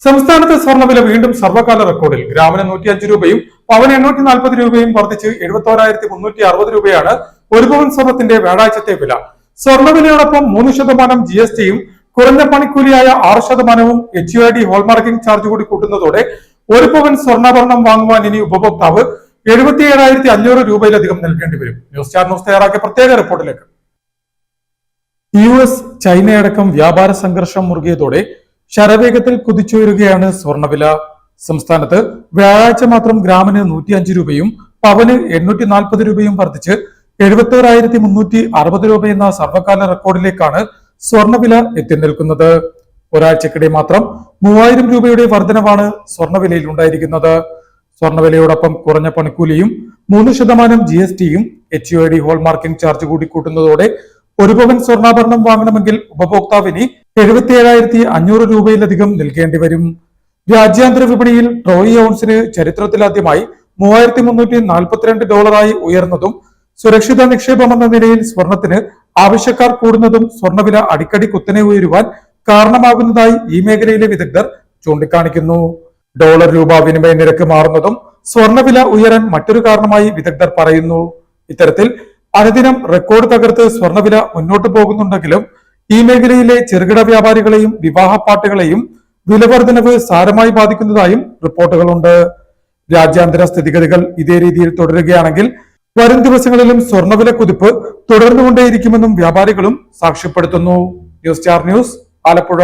സംസ്ഥാനത്ത് സ്വർണ്ണവില വീണ്ടും സർവകാല റെക്കോർഡിൽ. ഗ്രാമിന് 105 രൂപയും പവന് 840 രൂപയും വർദ്ധിച്ച് 71,360 രൂപയാണ് ഒരു പവൻ സ്വർണത്തിന്റെ വ്യാഴാഴ്ചത്തെ വില. സ്വർണ്ണവിലയോടൊപ്പം 3% GSTയും കുറഞ്ഞ പണിക്കൂലിയായ 6% HUID ഹോൾമാർക്കിംഗ് ചാർജ് കൂടി കൂട്ടുന്നതോടെ ഒരു പവൻ സ്വർണ്ണാഭരണം വാങ്ങുവാൻ ഇനി ഉപഭോക്താവ് 77,500 രൂപയിലധികം നൽകേണ്ടി വരും. ന്യൂസ് ചാനൽ ന്യൂസ് തയ്യാറാക്കിയ പ്രത്യേക റിപ്പോർട്ടിലേക്ക്. US ചൈനയടക്കം വ്യാപാര സംഘർഷം മുറുകിയതോടെ ശരവേഗത്തിൽ കുതിച്ചുയരുകയാണ് സ്വർണ്ണവില. സംസ്ഥാനത്ത് വ്യാഴാഴ്ച മാത്രം ഗ്രാമിന് 105 രൂപയും പവന് 840 രൂപയും വർദ്ധിച്ച് 71,360 രൂപ എന്ന സർവകാല റെക്കോർഡിലേക്കാണ് സ്വർണ്ണവില എത്തി നിൽക്കുന്നത്. ഒരാഴ്ചക്കിടെ മാത്രം 3000 രൂപയുടെ വർധനവാണ് സ്വർണ്ണവിലയിൽ ഉണ്ടായിരിക്കുന്നത്. സ്വർണ്ണവിലയോടൊപ്പം കുറഞ്ഞ പണിക്കൂലിയും 3% GSTയും HUID ഹോൾമാർക്കിംഗ് ചാർജ് കൂടി കൂട്ടുന്നതോടെ ഒരു പവൻ സ്വർണ്ണാഭരണം വാങ്ങണമെങ്കിൽ ഉപഭോക്താവിന് 77,500 രൂപയിലധികം നൽകേണ്ടി വരും. രാജ്യാന്തര വിപണിയിൽ ട്രോയ് ഔൺസിന് ചരിത്രത്തിലാദ്യമായി $3,342 ഉയർന്നതും സുരക്ഷിത നിക്ഷേപമെന്ന നിലയിൽ സ്വർണത്തിന് ആവശ്യക്കാർ കൂടുന്നതും സ്വർണ്ണവില അടിക്കടി കുത്തനെ ഉയരുവാൻ കാരണമാകുന്നതായി ഈ മേഖലയിലെ വിദഗ്ധർ ചൂണ്ടിക്കാണിക്കുന്നു. ഡോളർ രൂപ വിനിമയ നിരക്ക് മാറുന്നതും സ്വർണ്ണവില ഉയരാൻ മറ്റൊരു കാരണമായി വിദഗ്ധർ പറയുന്നു. ഇത്തരത്തിൽ അനുദിനം റെക്കോർഡ് തകർത്ത് സ്വർണ്ണവില മുന്നോട്ട് പോകുന്നുണ്ടെങ്കിലും ഈ മേഖലയിലെ ചെറുകിട വ്യാപാരികളെയും വിവാഹ പാർട്ടികളെയും വിലവർദ്ധനവ് സാരമായി ബാധിക്കുന്നതായും റിപ്പോർട്ടുകളുണ്ട്. രാജ്യാന്തര സ്ഥിതിഗതികൾ ഇതേ രീതിയിൽ തുടരുകയാണെങ്കിൽ വരും ദിവസങ്ങളിലും സ്വർണ്ണവില കുതിപ്പ് തുടർന്നുകൊണ്ടേയിരിക്കുമെന്നും വ്യാപാരികളും സാക്ഷ്യപ്പെടുത്തുന്നു. News star news, Alappuzha.